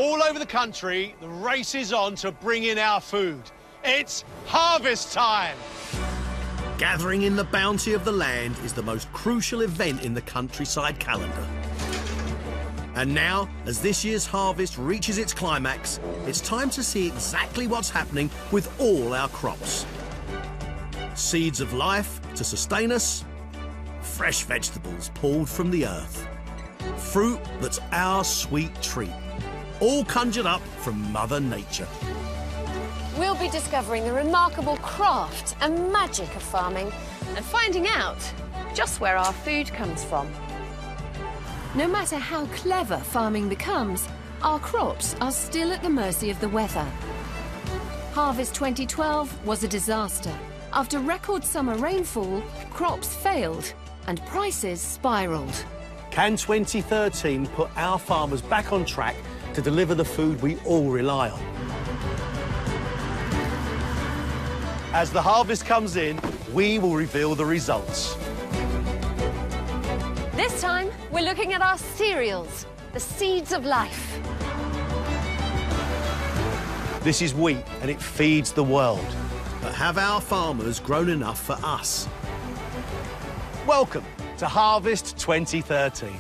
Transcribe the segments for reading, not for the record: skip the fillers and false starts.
All over the country, the race is on to bring in our food. It's harvest time! Gathering in the bounty of the land is the most crucial event in the countryside calendar. And now, as this year's harvest reaches its climax, it's time to see exactly what's happening with all our crops. Seeds of life to sustain us, fresh vegetables pulled from the earth, fruit that's our sweet treat, all conjured up from Mother Nature. We'll be discovering the remarkable craft and magic of farming and finding out just where our food comes from. No matter how clever farming becomes, our crops are still at the mercy of the weather. Harvest 2012 was a disaster. After record summer rainfall, crops failed and prices spiralled. Can 2013 put our farmers back on track to deliver the food we all rely on? As the harvest comes in, we will reveal the results. This time, we're looking at our cereals, the seeds of life. This is wheat, and it feeds the world. But have our farmers grown enough for us? Welcome to Harvest 2013.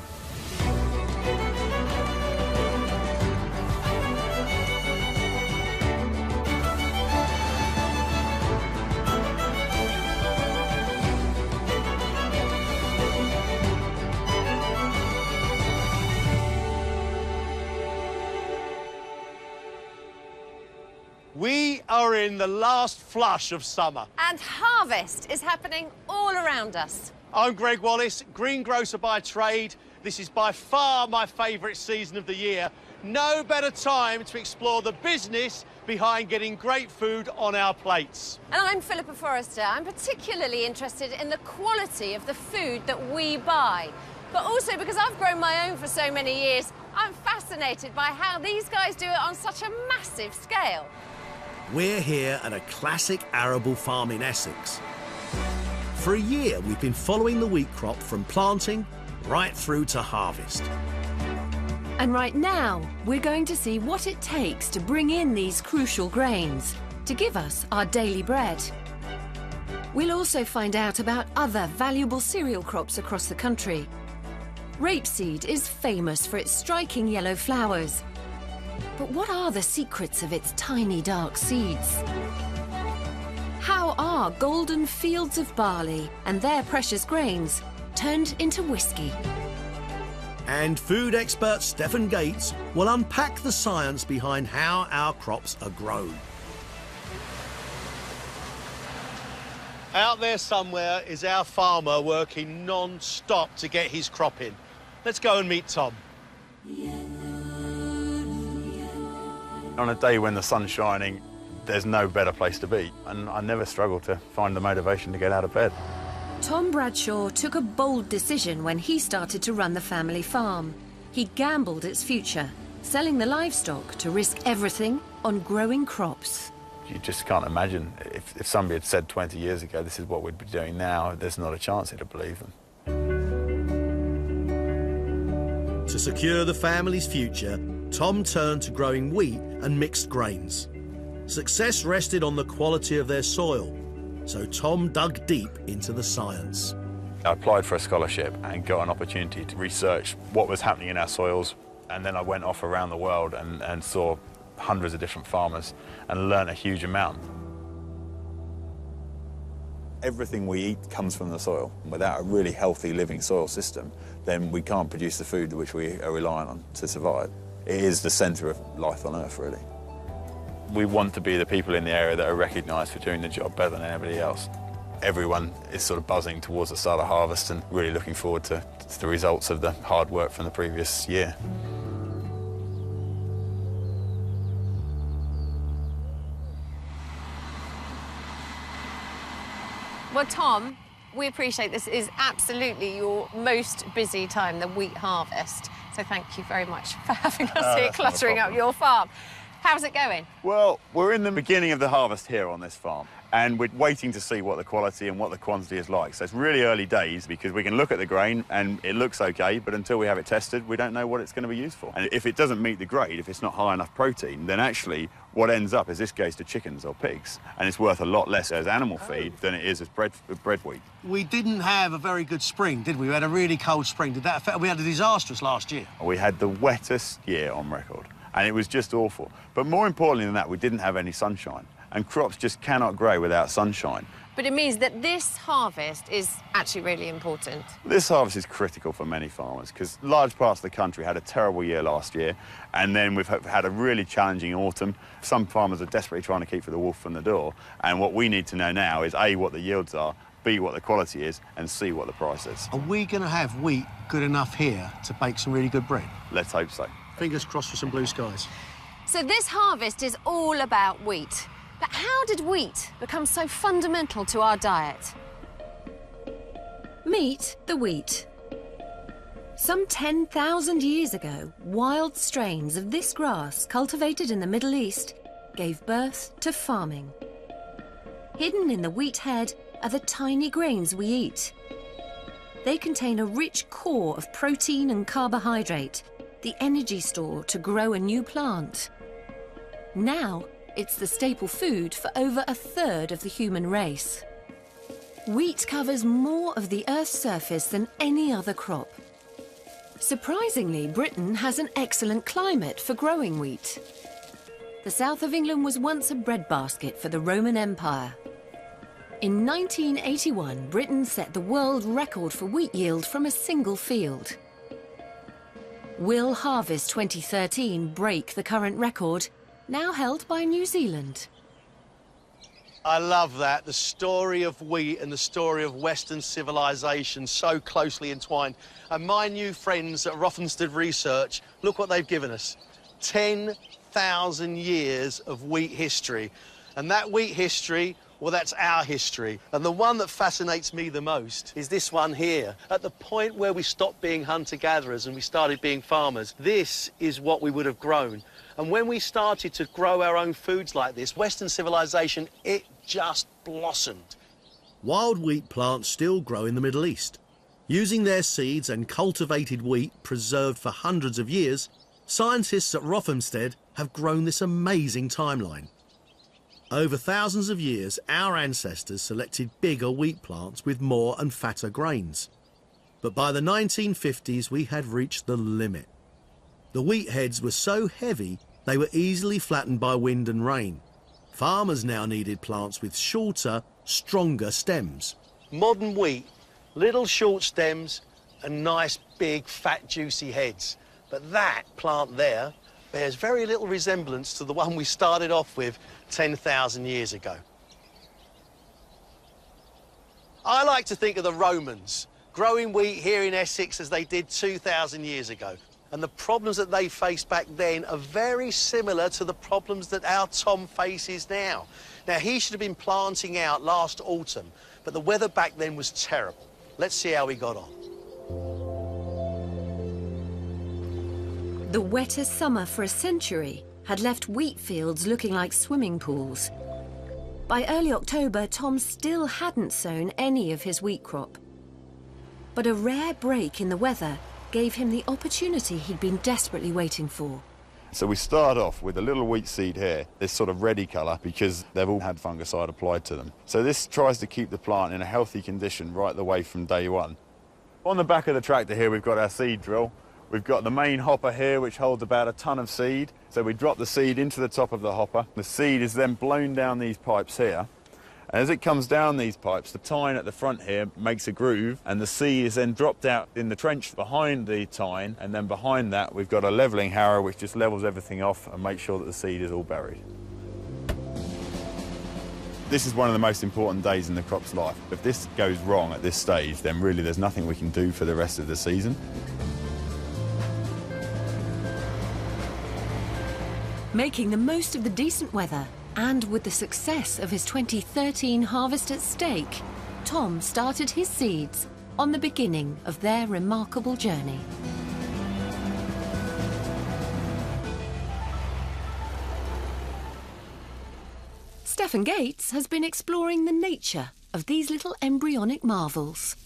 We are in the last flush of summer. And harvest is happening all around us. I'm Gregg Wallace, greengrocer by trade. This is by far my favourite season of the year. No better time to explore the business behind getting great food on our plates. And I'm Philippa Forrester. I'm particularly interested in the quality of the food that we buy. But also because I've grown my own for so many years, I'm fascinated by how these guys do it on such a massive scale. We're here at a classic arable farm in Essex. For a year, we've been following the wheat crop from planting right through to harvest. And right now, we're going to see what it takes to bring in these crucial grains to give us our daily bread. We'll also find out about other valuable cereal crops across the country. Rapeseed is famous for its striking yellow flowers. But what are the secrets of its tiny dark seeds? How are golden fields of barley and their precious grains turned into whiskey? And food expert Stephen Gates will unpack the science behind how our crops are grown. Out there somewhere is our farmer working non-stop to get his crop in. Let's go and meet Tom. On a day when the sun's shining, there's no better place to be, and I never struggle to find the motivation to get out of bed. Tom Bradshaw took a bold decision when he started to run the family farm. He gambled its future, selling the livestock to risk everything on growing crops. You just can't imagine. If somebody had said 20 years ago this is what we'd be doing now, there's not a chance he'd have believed them. To secure the family's future, Tom turned to growing wheat and mixed grains. Success rested on the quality of their soil, so Tom dug deep into the science. I applied for a scholarship and got an opportunity to research what was happening in our soils, and then I went off around the world and saw hundreds of different farmers and learned a huge amount. Everything we eat comes from the soil. Without a really healthy living soil system, then we can't produce the food which we are relying on to survive. It is the centre of life on Earth, really. We want to be the people in the area that are recognised for doing the job better than anybody else. Everyone is sort of buzzing towards the start of harvest and really looking forward to the results of the hard work from the previous year. Well, Tom, we appreciate this is absolutely your most busy time, the wheat harvest. So thank you very much for having us here cluttering up your farm. How's it going? Well, we're in the beginning of the harvest here on this farm. and we're waiting to see what the quality and what the quantity is like. So it's really early days because we can look at the grain and it looks okay, but until we have it tested, we don't know what it's going to be used for. And if it doesn't meet the grade, if it's not high enough protein, then actually what ends up is this goes to chickens or pigs, and it's worth a lot less as animal feed than it is as bread wheat. We didn't have a very good spring, did we? We had a really cold spring. Did that affect? We had a disastrous last year. We had the wettest year on record, and it was just awful. But more importantly than that, we didn't have any sunshine, and crops just cannot grow without sunshine. But it means that this harvest is actually really important. This harvest is critical for many farmers because large parts of the country had a terrible year last year, and then we've had a really challenging autumn. Some farmers are desperately trying to keep the wolf from the door, and what we need to know now is A, what the yields are, B, what the quality is, and C, what the price is. Are we going to have wheat good enough here to bake some really good bread? Let's hope so. Fingers crossed for some blue skies. So this harvest is all about wheat. But how did wheat become so fundamental to our diet? Meet the wheat. Some 10,000 years ago, wild strains of this grass cultivated in the Middle East gave birth to farming. Hidden in the wheat head are the tiny grains we eat. They contain a rich core of protein and carbohydrate, the energy store to grow a new plant. Now, it's the staple food for over a third of the human race. Wheat covers more of the Earth's surface than any other crop. Surprisingly, Britain has an excellent climate for growing wheat. The south of England was once a breadbasket for the Roman Empire. In 1981, Britain set the world record for wheat yield from a single field. Will Harvest 2013 break the current record, now held by New Zealand? I love that. The story of wheat and the story of Western civilization so closely entwined. And my new friends at Rothamsted Research, look what they've given us. 10,000 years of wheat history. And that wheat history, well, that's our history. And the one that fascinates me the most is this one here. At the point where we stopped being hunter-gatherers and we started being farmers, this is what we would have grown. And when we started to grow our own foods like this, Western civilization, it just blossomed. Wild wheat plants still grow in the Middle East. Using their seeds and cultivated wheat preserved for hundreds of years, scientists at Rothamsted have grown this amazing timeline. Over thousands of years, our ancestors selected bigger wheat plants with more and fatter grains. But by the 1950s, we had reached the limit. The wheat heads were so heavy, they were easily flattened by wind and rain. Farmers now needed plants with shorter, stronger stems. Modern wheat, little short stems and nice, big, fat, juicy heads. But that plant there bears very little resemblance to the one we started off with 10,000 years ago. I like to think of the Romans growing wheat here in Essex as they did 2,000 years ago. And the problems that they faced back then are very similar to the problems that our Tom faces now. Now, he should have been planting out last autumn, but the weather back then was terrible. Let's see how he got on. The wettest summer for a century had left wheat fields looking like swimming pools. By early October, Tom still hadn't sown any of his wheat crop. But a rare break in the weather gave him the opportunity he'd been desperately waiting for. So we start off with a little wheat seed here, this sort of reddy colour, because they've all had fungicide applied to them. So this tries to keep the plant in a healthy condition right the way from day one. On the back of the tractor here, we've got our seed drill. We've got the main hopper here, which holds about a tonne of seed. So we drop the seed into the top of the hopper. The seed is then blown down these pipes here. And as it comes down these pipes, the tine at the front here makes a groove, and the seed is then dropped out in the trench behind the tine, and then behind that we've got a levelling harrow which just levels everything off and makes sure that the seed is all buried. This is one of the most important days in the crop's life. If this goes wrong at this stage, then really there's nothing we can do for the rest of the season. Making the most of the decent weather, and with the success of his 2013 harvest at stake, Tom started his seeds on the beginning of their remarkable journey. Stephen Gates has been exploring the nature of these little embryonic marvels.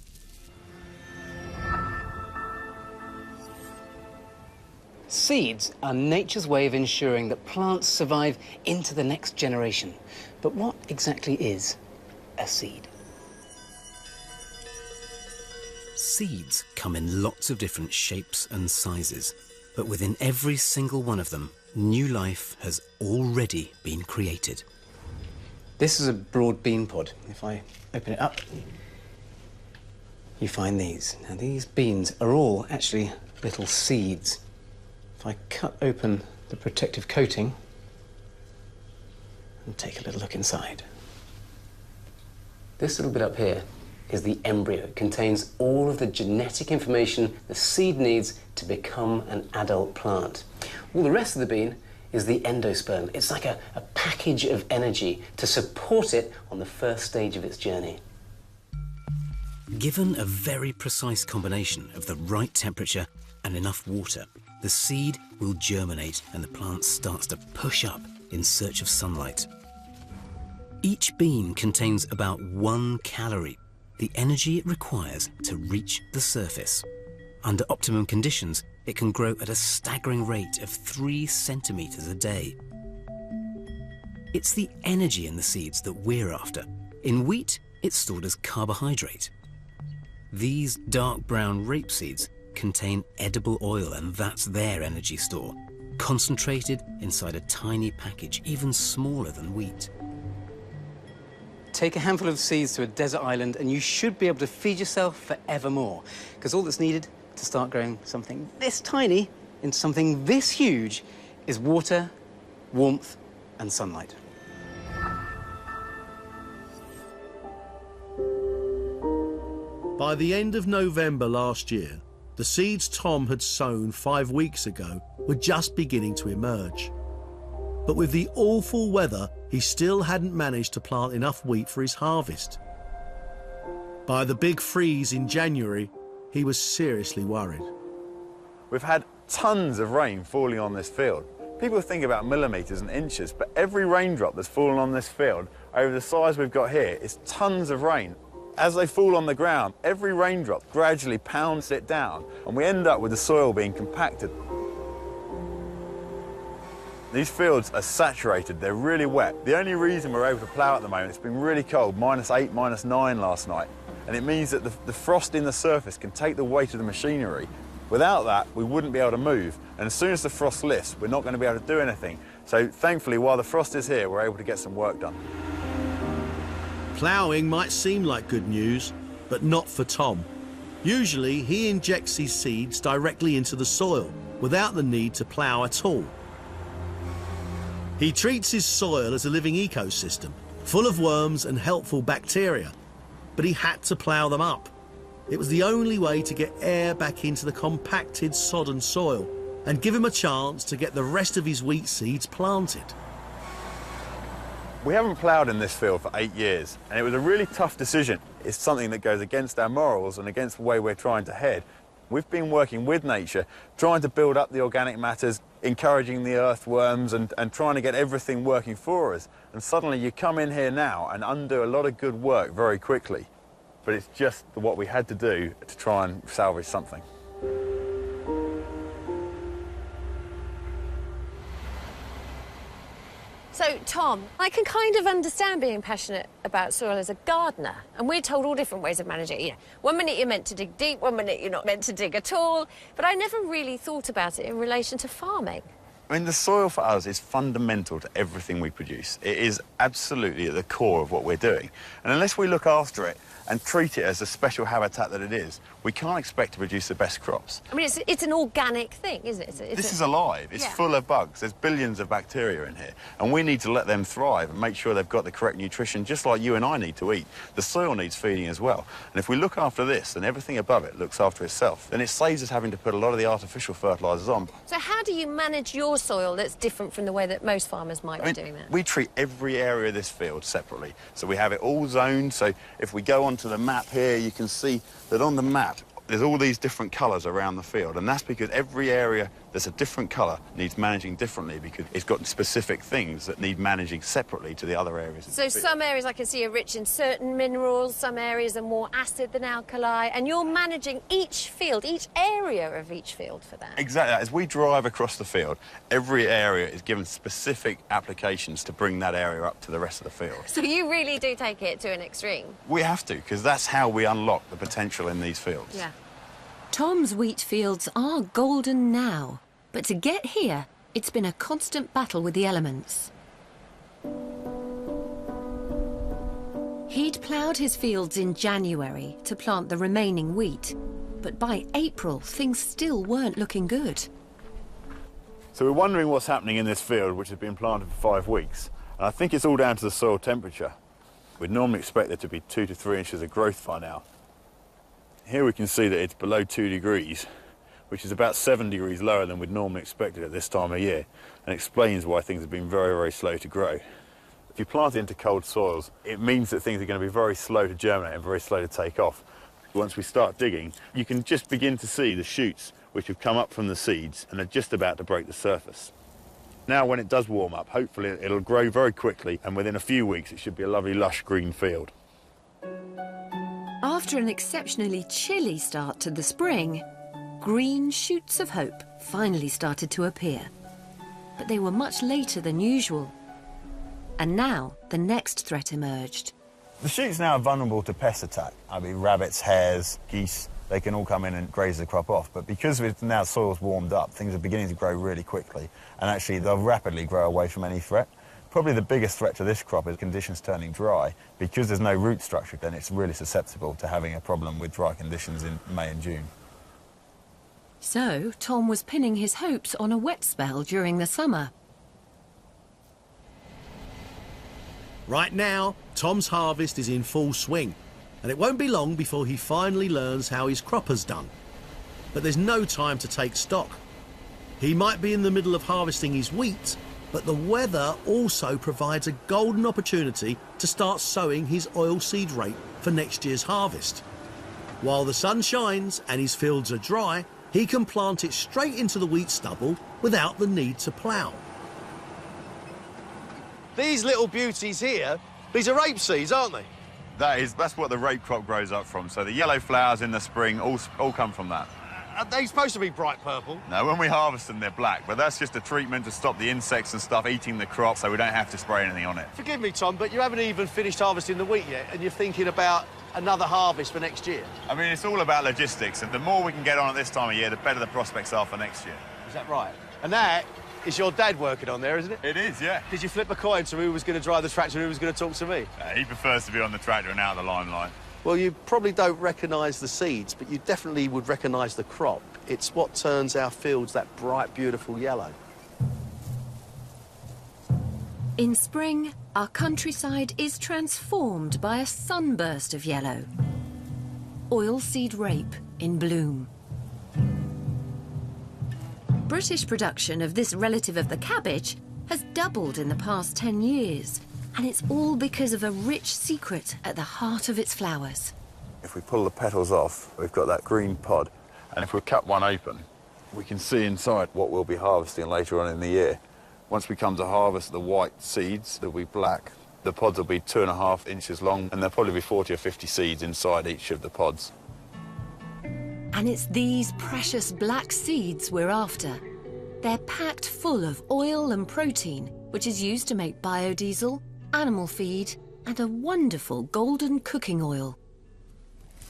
Seeds are nature's way of ensuring that plants survive into the next generation. But what exactly is a seed? Seeds come in lots of different shapes and sizes, but within every single one of them, new life has already been created. This is a broad bean pod. If I open it up, you find these. Now, these beans are all actually little seeds. If I cut open the protective coating and take a little look inside. This little bit up here is the embryo. It contains all of the genetic information the seed needs to become an adult plant. All the rest of the bean is the endosperm. It's like a package of energy to support it on the first stage of its journey. Given a very precise combination of the right temperature and enough water, the seed will germinate and the plant starts to push up in search of sunlight. Each bean contains about 1 calorie, the energy it requires to reach the surface. Under optimum conditions, it can grow at a staggering rate of 3 centimetres a day. It's the energy in the seeds that we're after. In wheat, it's stored as carbohydrate. These dark brown rapeseeds contain edible oil, and that's their energy store, concentrated inside a tiny package, even smaller than wheat. Take a handful of seeds to a desert island and you should be able to feed yourself forevermore. Because all that's needed to start growing something this tiny into something this huge is water, warmth, and sunlight. By the end of November last year, the seeds Tom had sown 5 weeks ago were just beginning to emerge. But with the awful weather, he still hadn't managed to plant enough wheat for his harvest. By the big freeze in January, he was seriously worried. We've had tons of rain falling on this field. People think about millimetres and inches, but every raindrop that's fallen on this field over the size we've got here is tons of rain. As they fall on the ground, every raindrop gradually pounds it down, and we end up with the soil being compacted. These fields are saturated, they're really wet. The only reason we're able to plough at the moment, it's been really cold, -8, -9 last night. And it means that the frost in the surface can take the weight of the machinery. Without that, we wouldn't be able to move. And as soon as the frost lifts, we're not going to be able to do anything. So thankfully, while the frost is here, we're able to get some work done. Ploughing might seem like good news, but not for Tom. Usually, he injects his seeds directly into the soil without the need to plough at all. He treats his soil as a living ecosystem, full of worms and helpful bacteria, but he had to plough them up. It was the only way to get air back into the compacted, sodden soil and give him a chance to get the rest of his wheat seeds planted. We haven't ploughed in this field for 8 years, and it was a really tough decision. It's something that goes against our morals and against the way we're trying to head. We've been working with nature, trying to build up the organic matters, encouraging the earthworms and trying to get everything working for us. And suddenly you come in here now and undo a lot of good work very quickly. But it's just what we had to do to try and salvage something. So, Tom, I can kind of understand being passionate about soil as a gardener, and we're told all different ways of managing it. You know, 1 minute you're meant to dig deep, 1 minute you're not meant to dig at all, but I never really thought about it in relation to farming. I mean, the soil for us is fundamental to everything we produce. It is absolutely at the core of what we're doing. And unless we look after it and treat it as a special habitat that it is, we can't expect to produce the best crops. I mean, it's an organic thing, isn't it? This is alive. It's full of bugs. There's billions of bacteria in here. And we need to let them thrive and make sure they've got the correct nutrition, just like you and I need to eat. The soil needs feeding as well. And if we look after this and everything above it looks after itself, then it saves us having to put a lot of the artificial fertilisers on. So how do you manage your soil that's different from the way that most farmers might be doing that? We treat every area of this field separately. So we have it all zoned. So if we go onto the map here, you can see that on the map, There's all these different colours around the field, and that's because every area that's a different colour needs managing differently because it's got specific things that need managing separately to the other areas. So some areas I can see are rich in certain minerals, some areas are more acid than alkali, and you're managing each field, each area of each field for that. Exactly. As we drive across the field, every area is given specific applications to bring that area up to the rest of the field. So you really do take it to an extreme. We have to, because that's how we unlock the potential in these fields. Yeah. Tom's wheat fields are golden now, but to get here, it's been a constant battle with the elements. He'd ploughed his fields in January to plant the remaining wheat, but by April, things still weren't looking good. So we're wondering what's happening in this field, which has been planted for 5 weeks. And I think it's all down to the soil temperature. We'd normally expect there to be 2 to 3 inches of growth by now. Here we can see that it's below 2 degrees, which is about 7 degrees lower than we'd normally expect it at this time of year, and explains why things have been very, very slow to grow. If you plant it into cold soils, it means that things are going to be very slow to germinate and very slow to take off. Once we start digging, you can just begin to see the shoots which have come up from the seeds and are just about to break the surface. Now when it does warm up, hopefully it'll grow very quickly, and within a few weeks it should be a lovely lush green field. After an exceptionally chilly start to the spring, green shoots of hope finally started to appear. But they were much later than usual. And now the next threat emerged. The shoots now are vulnerable to pest attack. I mean, rabbits, hares, geese, they can all come in and graze the crop off. But because now soil's warmed up, things are beginning to grow really quickly, and actually they'll rapidly grow away from any threat. Probably the biggest threat to this crop is conditions turning dry. Because there's no root structure, then it's really susceptible to having a problem with dry conditions in May and June. So Tom was pinning his hopes on a wet spell during the summer. Right now, Tom's harvest is in full swing, and it won't be long before he finally learns how his crop has done. But there's no time to take stock. He might be in the middle of harvesting his wheat, but the weather also provides a golden opportunity to start sowing his oilseed rape for next year's harvest. While the sun shines and his fields are dry, he can plant it straight into the wheat stubble without the need to plough. These little beauties here, these are rape seeds, aren't they? That's what the rape crop grows up from. So the yellow flowers in the spring all come from that. Are they supposed to be bright purple? No, when we harvest them, they're black, but that's just a treatment to stop the insects and stuff eating the crop, so we don't have to spray anything on it. Forgive me, Tom, but you haven't even finished harvesting the wheat yet, and you're thinking about another harvest for next year. I mean, it's all about logistics, and the more we can get on at this time of year, the better the prospects are for next year. Is that right? And that is your dad working on there, isn't it? It is, yeah. Did you flip a coin to who was going to drive the tractor and who was going to talk to me? He prefers to be on the tractor and out of the limelight. Well, you probably don't recognise the seeds, but you definitely would recognise the crop. It's what turns our fields that bright, beautiful yellow. In spring, our countryside is transformed by a sunburst of yellow. Oilseed rape in bloom. British production of this relative of the cabbage has doubled in the past 10 years, and it's all because of a rich secret at the heart of its flowers. If we pull the petals off, we've got that green pod, and if we cut one open, we can see inside what we'll be harvesting later on in the year. Once we come to harvest the white seeds, they'll be black. The pods will be 2.5 inches long, and there'll probably be 40 or 50 seeds inside each of the pods. And it's these precious black seeds we're after. They're packed full of oil and protein, which is used to make biodiesel, animal feed, and a wonderful golden cooking oil.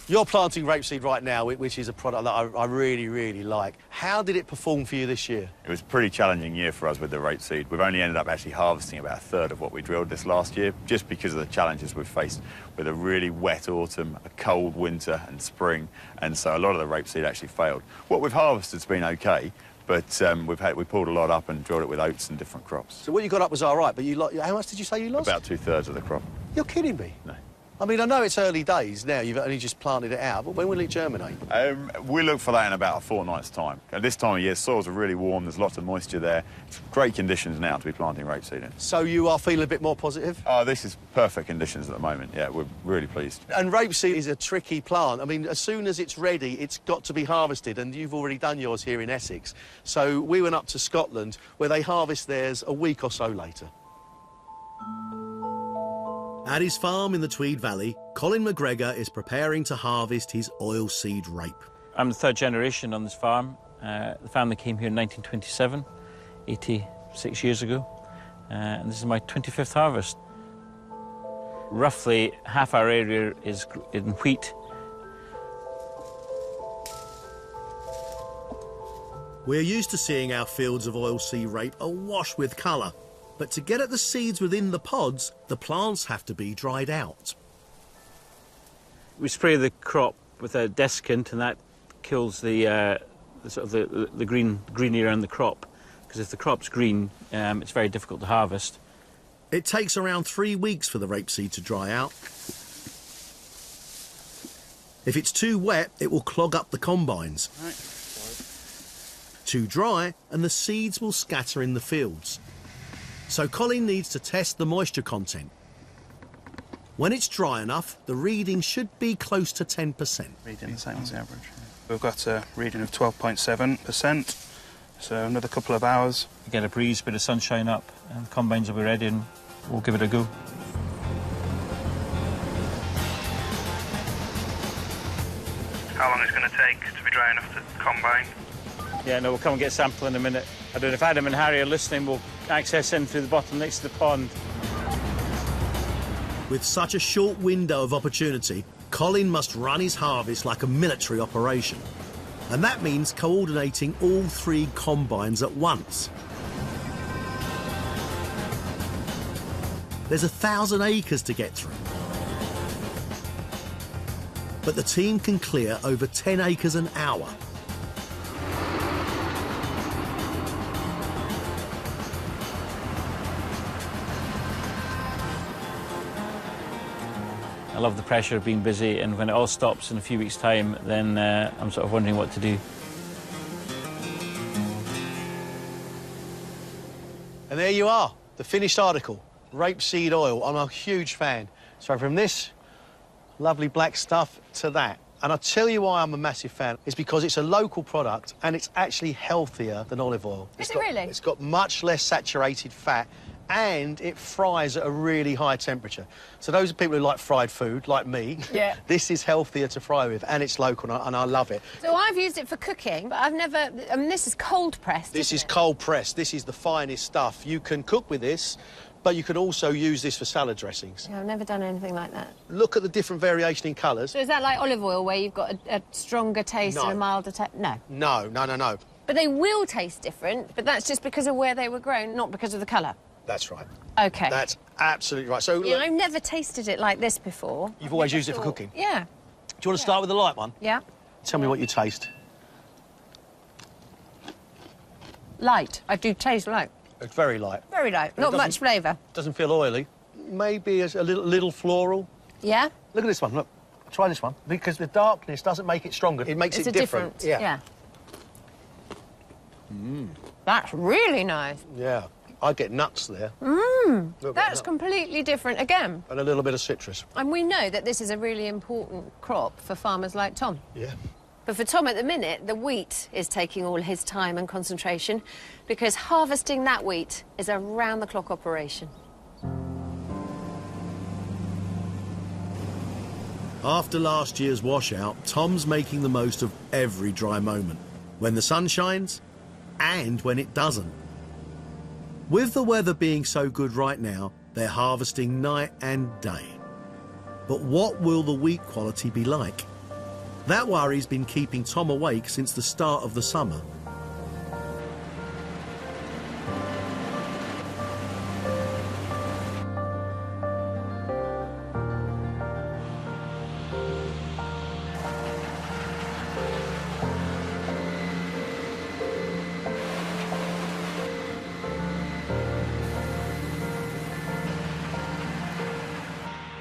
You're planting rapeseed right now, which is a product that I really, really like. How did it perform for you this year? It was a pretty challenging year for us with the rapeseed. We've only ended up actually harvesting about a third of what we drilled this last year, just because of the challenges we've faced with a really wet autumn, a cold winter and spring, and so a lot of the rapeseed actually failed. What we've harvested's been okay, but we pulled a lot up and drilled it with oats and different crops. So what you got up was all right, but how much did you say you lost? About 2/3 of the crop. You're kidding me? No. I mean, I know it's early days now, you've only just planted it out, but when will it germinate? We look for that in about a fortnight's time. At this time of year, soils are really warm, there's lots of moisture there. It's great conditions now to be planting rapeseed in. So you are feeling a bit more positive? Oh, this is perfect conditions at the moment, yeah, we're really pleased. And rapeseed is a tricky plant. I mean, as soon as it's ready, it's got to be harvested, and you've already done yours here in Essex. So we went up to Scotland, where they harvest theirs a week or so later. At his farm in the Tweed Valley, Colin McGregor is preparing to harvest his oilseed rape. I'm the third generation on this farm. The family came here in 1927, 86 years ago, and this is my 25th harvest. Roughly half our area is in wheat. We're used to seeing our fields of oilseed rape awash with colour, but to get at the seeds within the pods, the plants have to be dried out. We spray the crop with a desiccant, and that kills the green around the crop, because if the crop's green, it's very difficult to harvest. It takes around 3 weeks for the rapeseed to dry out. If it's too wet, it will clog up the combines. Right. Too dry, and the seeds will scatter in the fields. So Colin needs to test the moisture content. When it's dry enough, the reading should be close to 10%. Reading the same as the average. We've got a reading of 12.7%, so another couple of hours. We get a breeze, bit of sunshine up, and the combines will be ready, and we'll give it a go. How long is it going to take to be dry enough to combine? Yeah, no, we'll come and get a sample in a minute. I don't know if Adam and Harry are listening, we'll access in through the bottom next to the pond. With such a short window of opportunity, Colin must run his harvest like a military operation. And that means coordinating all 3 combines at once. There's 1,000 acres to get through. But the team can clear over 10 acres an hour. I love the pressure of being busy, and when it all stops in a few weeks' time, then I'm sort of wondering what to do. And there you are, the finished article, rapeseed oil. I'm a huge fan. So from this lovely black stuff to that. And I'll tell you why I'm a massive fan. It's because it's a local product and it's actually healthier than olive oil. Is it really? It's got much less saturated fat, and it fries at a really high temperature. So those are people who like fried food, like me. Yeah. This is healthier to fry with, and it's local, and I love it. So I've used it for cooking, but I've never... I mean, this is cold pressed, This is isn't it? cold pressed. This is the finest stuff. You can cook with this, but you could also use this for salad dressings. Yeah, I've never done anything like that. Look at the different variation in colours. So is that like olive oil, where you've got a stronger taste and a milder taste? No. No, no, no, no. But they will taste different, but that's just because of where they were grown, not because of the colour. That's right. OK. That's absolutely right. So, Yeah, look, I've never tasted it like this before. you've always used it for cooking. Yeah. Do you want to start with the light one? Yeah. Tell me what you taste. Light. I do taste light. It's very light. Very light. It Not doesn't- much flavour. Doesn't feel oily. Maybe a little floral. Yeah? Look at this one, look. Try this one. Because the darkness doesn't make it stronger. It makes It's it a different. Yeah. That's really nice. Yeah. I get nuts there. That's completely different again. And a little bit of citrus. And we know that this is a really important crop for farmers like Tom. Yeah. But for Tom at the minute, the wheat is taking all his time and concentration, because harvesting that wheat is a round-the-clock operation. After last year's washout, Tom's making the most of every dry moment, when the sun shines and when it doesn't. With the weather being so good right now, they're harvesting night and day. But what will the wheat quality be like? That worry's been keeping Tom awake since the start of the summer.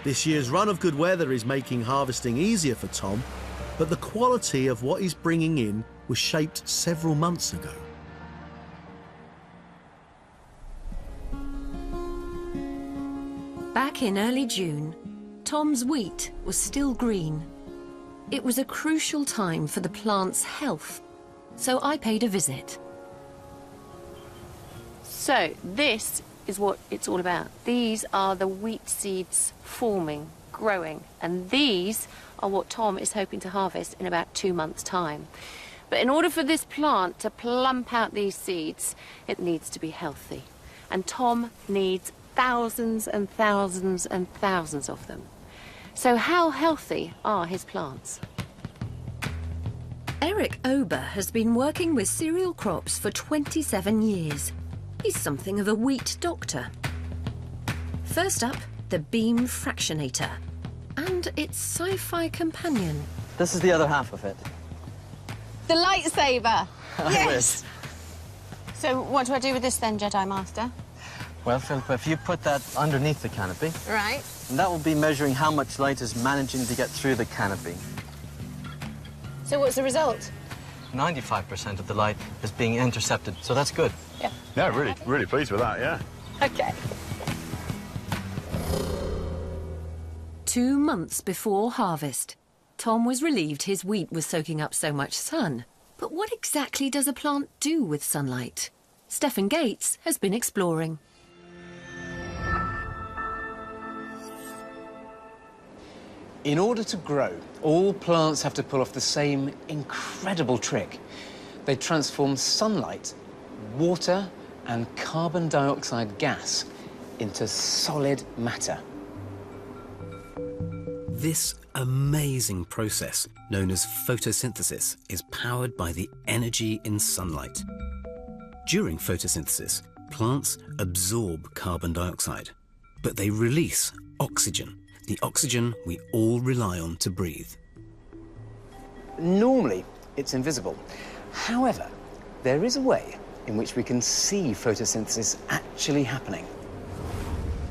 This year's run of good weather is making harvesting easier for Tom, but the quality of what he's bringing in was shaped several months ago. Back in early June, Tom's wheat was still green. It was a crucial time for the plant's health, so I paid a visit. So this is what it's all about. These are the wheat seeds forming, growing, and these are what Tom is hoping to harvest in about 2 months' time. But in order for this plant to plump out these seeds, it needs to be healthy. And Tom needs thousands and thousands and thousands of them. So how healthy are his plants? Eric Ober has been working with cereal crops for 27 years. He's something of a wheat doctor. First up, the beam fractionator and its sci-fi companion. This is the other half of it. The lightsaber! Yes! So what do I do with this then, Jedi Master? Well, Philippa, if you put that underneath the canopy, Right. and that will be measuring how much light is managing to get through the canopy. So what's the result? 95% of the light is being intercepted, so that's good. Yeah. Yeah, really pleased with that, yeah. Okay. 2 months before harvest, Tom was relieved his wheat was soaking up so much sun. But what exactly does a plant do with sunlight? Stephen Gates has been exploring. In order to grow, all plants have to pull off the same incredible trick. They transform sunlight, water, and carbon dioxide gas into solid matter. This amazing process, known as photosynthesis, is powered by the energy in sunlight. During photosynthesis, plants absorb carbon dioxide, but they release oxygen, the oxygen we all rely on to breathe. Normally, it's invisible. However, there is a way in which we can see photosynthesis actually happening.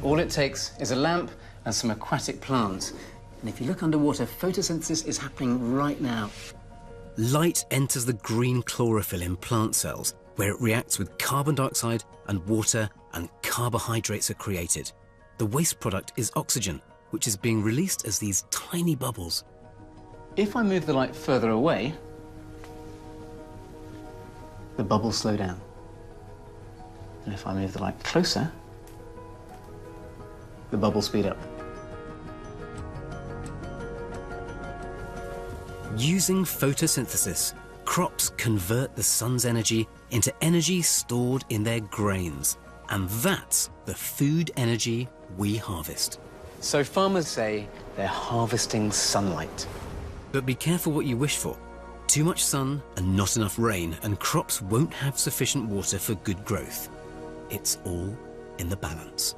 All it takes is a lamp and some aquatic plants. And if you look underwater, photosynthesis is happening right now. Light enters the green chlorophyll in plant cells, where it reacts with carbon dioxide and water, and carbohydrates are created. The waste product is oxygen, which is being released as these tiny bubbles. If I move the light further away, the bubbles slow down. And if I move the light closer, the bubbles speed up. Using photosynthesis, crops convert the sun's energy into energy stored in their grains. And that's the food energy we harvest. So farmers say they're harvesting sunlight. But be careful what you wish for. Too much sun and not enough rain, and crops won't have sufficient water for good growth. It's all in the balance.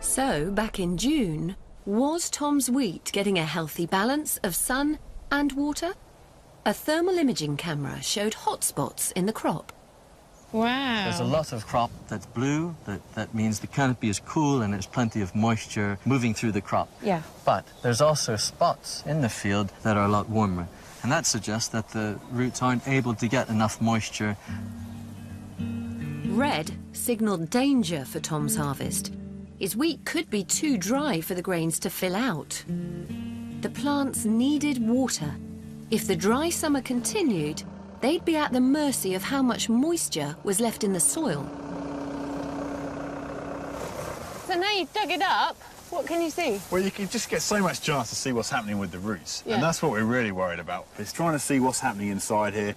So, back in June, was Tom's wheat getting a healthy balance of sun and water? A thermal imaging camera showed hot spots in the crop. Wow. There's a lot of crop that's blue. That means the canopy is cool and there's plenty of moisture moving through the crop. Yeah. But there's also spots in the field that are a lot warmer. And that suggests that the roots aren't able to get enough moisture. Red signalled danger for Tom's harvest. His wheat could be too dry for the grains to fill out. The plants needed water. If the dry summer continued, they'd be at the mercy of how much moisture was left in the soil. So now you've dug it up, what can you see? Well, you can just get so much chance to see what's happening with the roots. Yeah. And that's what we're really worried about. It's trying to see what's happening inside here.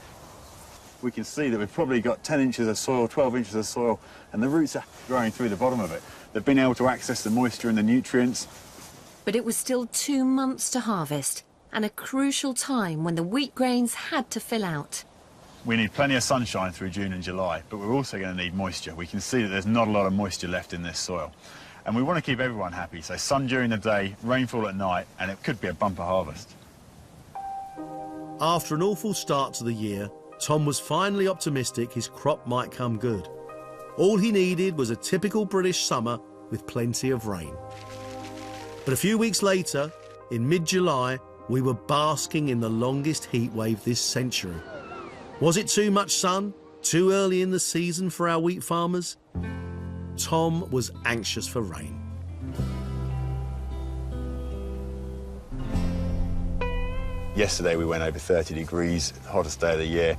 We can see that we've probably got 10 inches of soil, 12 inches of soil, and the roots are growing through the bottom of it. They've been able to access the moisture and the nutrients. But it was still 2 months to harvest, and a crucial time when the wheat grains had to fill out. We need plenty of sunshine through June and July, but we're also going to need moisture. We can see that there's not a lot of moisture left in this soil. And we want to keep everyone happy, so sun during the day, rainfall at night, and it could be a bumper harvest. After an awful start to the year, Tom was finally optimistic his crop might come good. All he needed was a typical British summer with plenty of rain. But a few weeks later, in mid-July, we were basking in the longest heat wave this century. Was it too much sun? Too early in the season for our wheat farmers? Tom was anxious for rain. Yesterday we went over 30 degrees, hottest day of the year.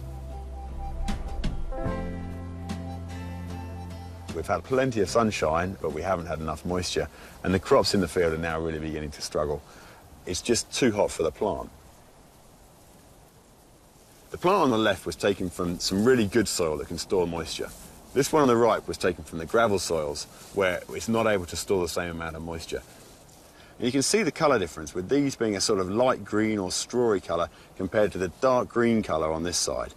We've had plenty of sunshine, but we haven't had enough moisture, and the crops in the field are now really beginning to struggle. It's just too hot for the plant. The plant on the left was taken from some really good soil that can store moisture. This one on the right was taken from the gravel soils, where it's not able to store the same amount of moisture. And you can see the colour difference, with these being a sort of light green or strawy colour compared to the dark green colour on this side.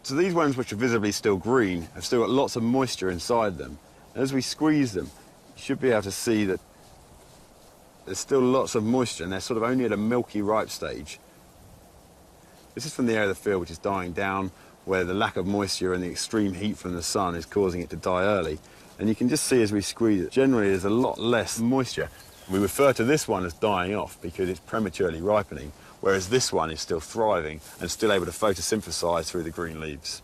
So these ones, which are visibly still green, have still got lots of moisture inside them. And as we squeeze them, you should be able to see that there's still lots of moisture, and they're sort of only at a milky ripe stage. This is from the area of the field which is dying down, where the lack of moisture and the extreme heat from the sun is causing it to die early. And you can just see as we squeeze it, generally there's a lot less moisture. We refer to this one as dying off because it's prematurely ripening, whereas this one is still thriving and still able to photosynthesize through the green leaves.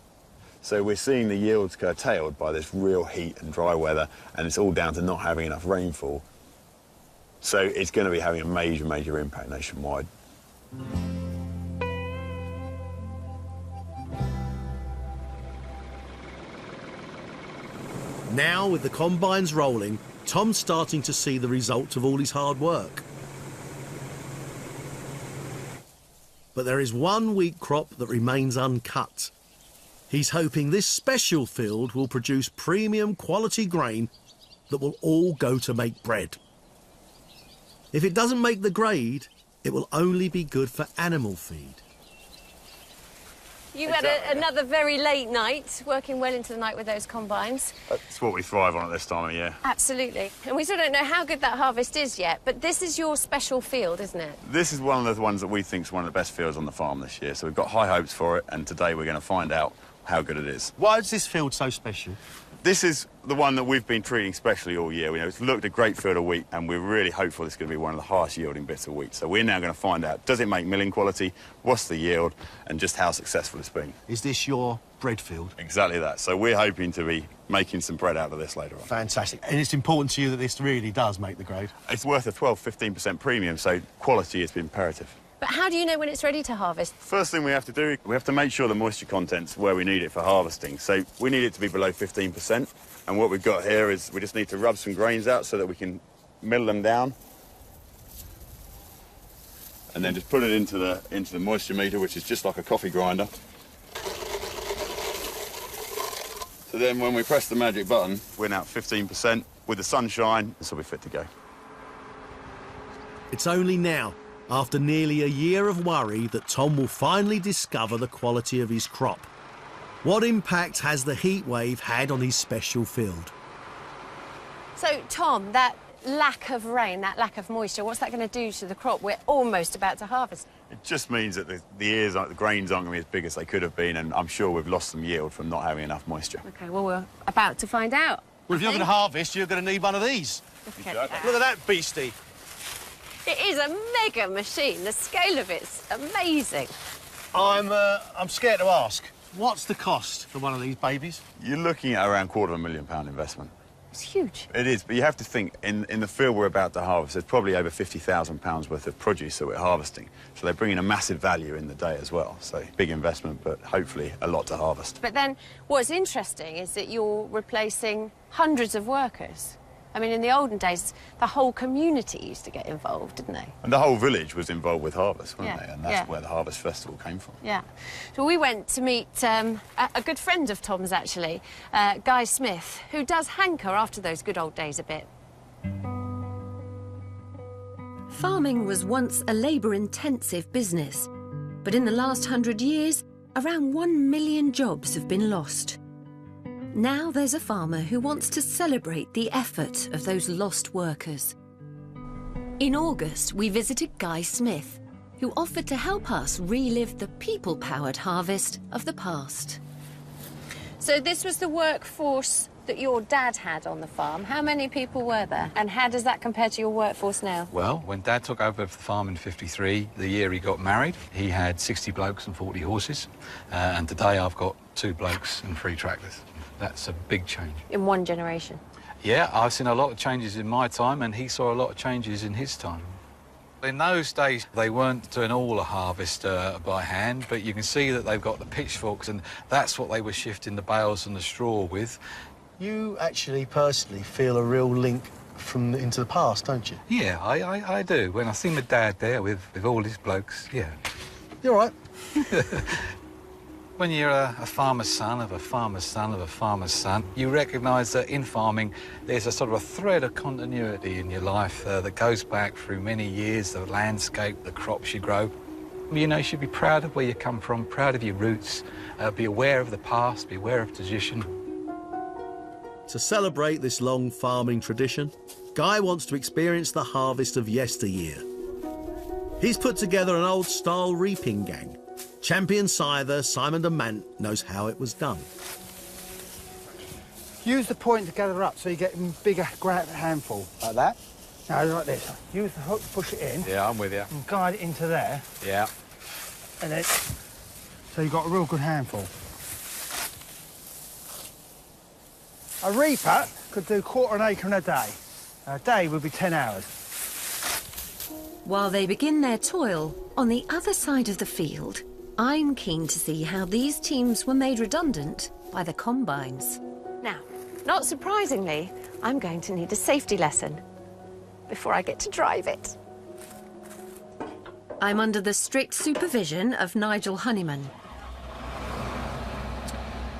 So we're seeing the yields curtailed by this real heat and dry weather, and it's all down to not having enough rainfall. So it's going to be having a major, major impact nationwide. Now, with the combines rolling, Tom's starting to see the result of all his hard work. But there is one wheat crop that remains uncut. He's hoping this special field will produce premium quality grain that will all go to make bread. If it doesn't make the grade, it will only be good for animal feed. You had another very late night, working well into the night with those combines. That's what we thrive on at this time of year. Absolutely. And we still don't know how good that harvest is yet, but this is your special field, isn't it? This is one of the ones that we think is one of the best fields on the farm this year, so we've got high hopes for it, and today we're going to find out how good it is. Why is this field so special? This is the one that we've been treating specially all year. It's looked a great field of wheat, and we're really hopeful it's going to be one of the highest yielding bits of wheat. So we're now going to find out, does it make milling quality, what's the yield, and just how successful it's been. Is this your bread field? Exactly that. So we're hoping to be making some bread out of this later on. Fantastic. And it's important to you that this really does make the grade? It's worth a 12–15% premium, so quality is imperative. But how do you know when it's ready to harvest? First thing we have to do, we have to make sure the moisture content's where we need it for harvesting. So we need it to be below 15%. And what we've got here is we just need to rub some grains out so that we can mill them down. And then just put it into the moisture meter, which is just like a coffee grinder. So then when we press the magic button, we're now at 15%. With the sunshine, this will be fit to go. It's only now, after nearly a year of worry, that Tom will finally discover the quality of his crop. What impact has the heat wave had on his special field? So, Tom, that lack of rain, that lack of moisture, what's that going to do to the crop we're almost about to harvest? It just means that the grains aren't going to be as big as they could have been, and I'm sure we've lost some yield from not having enough moisture. OK, well, we're about to find out. Well, if you're going to harvest, you're going to need one of these. Look at Look at that beastie. It is a mega machine. The scale of it's amazing. I'm scared to ask. What's the cost for one of these babies? You're looking at around £250,000 investment. It's huge. It is, but you have to think, in the field we're about to harvest, there's probably over £50,000 worth of produce that we're harvesting. So they're bringing a massive value in the day as well. So big investment, but hopefully a lot to harvest. But then what's interesting is that you're replacing hundreds of workers. I mean, in the olden days, the whole community used to get involved, didn't they? And the whole village was involved with harvest, weren't Yeah, they? And that's where the Harvest Festival came from. Yeah. So we went to meet a good friend of Tom's, actually, Guy Smith, who does hanker after those good old days a bit. Farming was once a labour-intensive business, but in the last 100 years, around 1 million jobs have been lost. Now there's a farmer who wants to celebrate the effort of those lost workers. In August, we visited Guy Smith, who offered to help us relive the people-powered harvest of the past. So this was the workforce that your dad had on the farm. How many people were there? And how does that compare to your workforce now? Well, when Dad took over the farm in '53, the year he got married, he had 60 blokes and 40 horses. And today I've got 2 blokes and 3 tractors. That's a big change. In one generation? Yeah, I've seen a lot of changes in my time, and he saw a lot of changes in his time. In those days, they weren't doing all the harvest by hand, but you can see that they've got the pitchforks, and that's what they were shifting the bales and the straw with. You actually personally feel a real link into the past, don't you? Yeah, I do. When I see my dad there with all his blokes, yeah. You're right. When you're a farmer's son of a farmer's son of a farmer's son, you recognise that in farming there's a sort of a thread of continuity in your life that goes back through many years, the landscape, the crops you grow. You know, you should be proud of where you come from, proud of your roots, be aware of the past, be aware of tradition. To celebrate this long farming tradition, Guy wants to experience the harvest of yesteryear. He's put together an old-style reaping gang. Champion scyther Simon de Mant knows how it was done. Use the point to gather up so you get a bigger handful. Like that? No, like this. Use the hook, push it in. Yeah, I'm with you. And guide it into there. Yeah. And then, so you've got a real good handful. A reaper could do 1/4 acre in a day. A day would be 10 hours. While they begin their toil, on the other side of the field, I'm keen to see how these teams were made redundant by the combines. Now, not surprisingly, I'm going to need a safety lesson before I get to drive it. I'm under the strict supervision of Nigel Honeyman.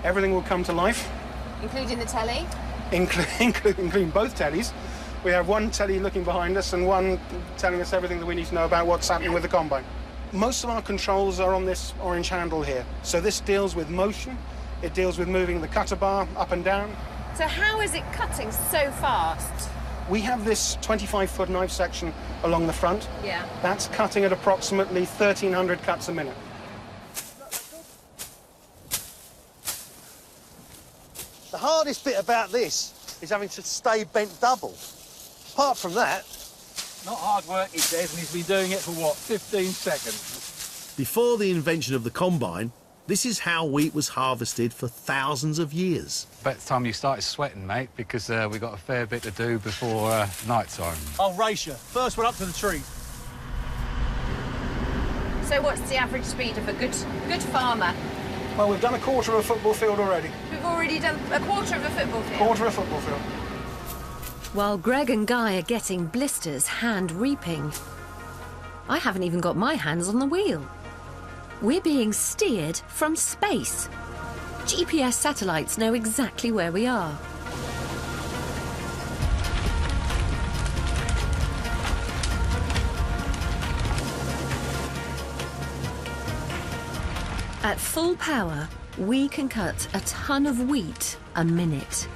Everything will come to life. Including the telly? Including both tellies. We have one telly looking behind us and one telling us everything that we need to know about what's happening with the combine. Most of our controls are on this orange handle here. So this deals with motion. It deals with moving the cutter bar up and down. So how is it cutting so fast? We have this 25-foot knife section along the front. Yeah. That's cutting at approximately 1,300 cuts a minute. The hardest bit about this is having to stay bent double. Apart from that... Not hard work, he says, and he's been doing it for, what, 15 seconds? Before the invention of the combine, this is how wheat was harvested for thousands of years. About the time you started sweating, mate, because we've got a fair bit to do before night time. I'll race you. First one up to the tree. So what's the average speed of a good farmer? Well, we've done 1/4 of a football field already. We've already done 1/4 of a football field? 1/4 of a football field. While Gregg and Guy are getting blisters hand reaping, I haven't even got my hands on the wheel. We're being steered from space. GPS satellites know exactly where we are. At full power, we can cut a ton of wheat a minute.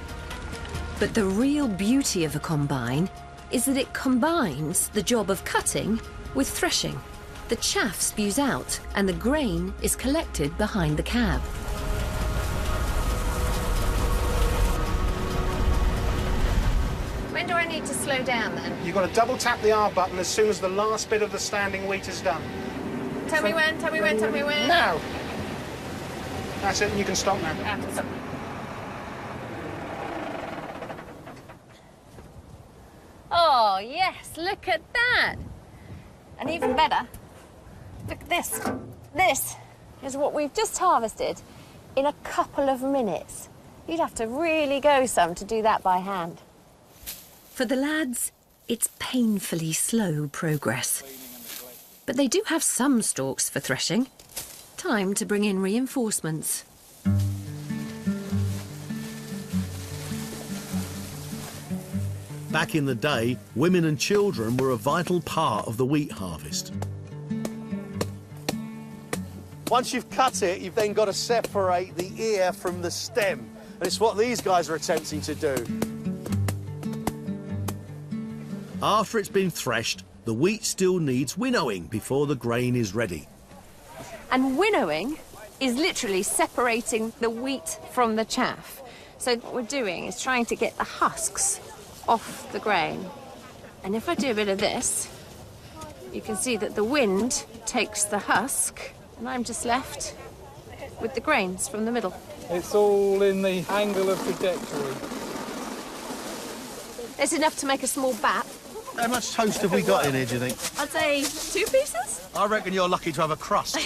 But the real beauty of a combine is that it combines the job of cutting with threshing. The chaff spews out and the grain is collected behind the cab. When do I need to slow down then? You've got to double tap the R button as soon as the last bit of the standing wheat is done. Tell me when, tell me when, tell me when. Now! That's it, and you can stop now. I have to stop. Oh, yes, look at that. And even better, look at this. This is what we've just harvested in a couple of minutes. You'd have to really go some to do that by hand. For the lads, it's painfully slow progress. But they do have some stalks for threshing. Time to bring in reinforcements. Back in the day, women and children were a vital part of the wheat harvest. Once you've cut it, you've then got to separate the ear from the stem. And it's what these guys are attempting to do. After it's been threshed, the wheat still needs winnowing before the grain is ready. And winnowing is literally separating the wheat from the chaff. So what we're doing is trying to get the husks off the grain. And if I do a bit of this, you can see that the wind takes the husk, and I'm just left with the grains from the middle. It's all in the angle of trajectory. It's enough to make a small bat. How much toast have we got in here, do you think? I'd say 2 pieces. I reckon you're lucky to have a crust.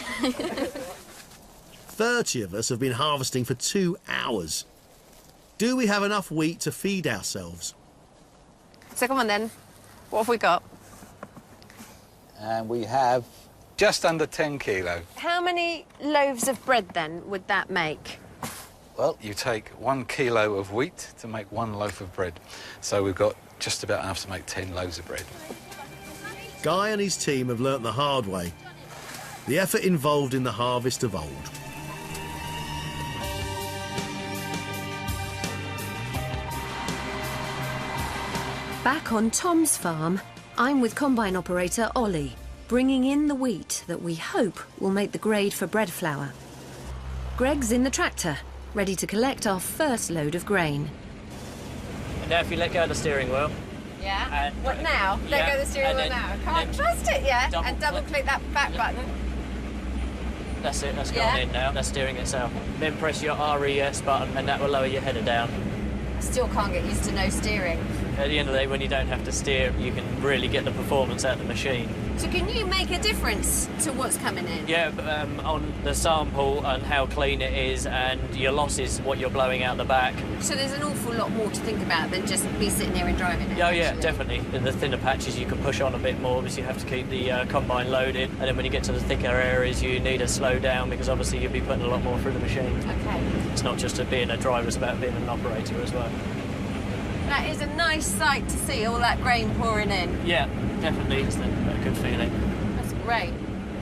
30 of us have been harvesting for 2 hours. Do we have enough wheat to feed ourselves? So come on then, what have we got? And we have just under 10 kilo. How many loaves of bread then would that make? Well, you take 1 kilo of wheat to make 1 loaf of bread. So we've got just about enough to make 10 loaves of bread. Guy and his team have learnt the hard way. The effort involved in the harvest of old. Back on Tom's farm, I'm with combine operator Ollie, bringing in the wheat that we hope will make the grade for bread flour. Gregg's in the tractor, ready to collect our first load of grain. And now if you let go of the steering wheel. Yeah. And What now? Let go of the steering wheel now. Can't trust it yet. And double click that back button. That's it, that's gone in now. That's steering itself. Then press your RES button and that will lower your header down. Still can't get used to no steering. At the end of the day, when you don't have to steer, you can really get the performance out of the machine. So can you make a difference to what's coming in? Yeah, on the sample and how clean it is and your losses, what you're blowing out the back. So there's an awful lot more to think about than just be sitting here and driving it. Oh yeah, definitely. The thinner patches you can push on a bit more because you have to keep the combine loaded. And then when you get to the thicker areas, you need to slow down because obviously you'll be putting a lot more through the machine. Okay. It's not just being a driver, it's about being an operator as well. That is a nice sight to see, all that grain pouring in. Yeah, definitely. It's a good feeling. That's great.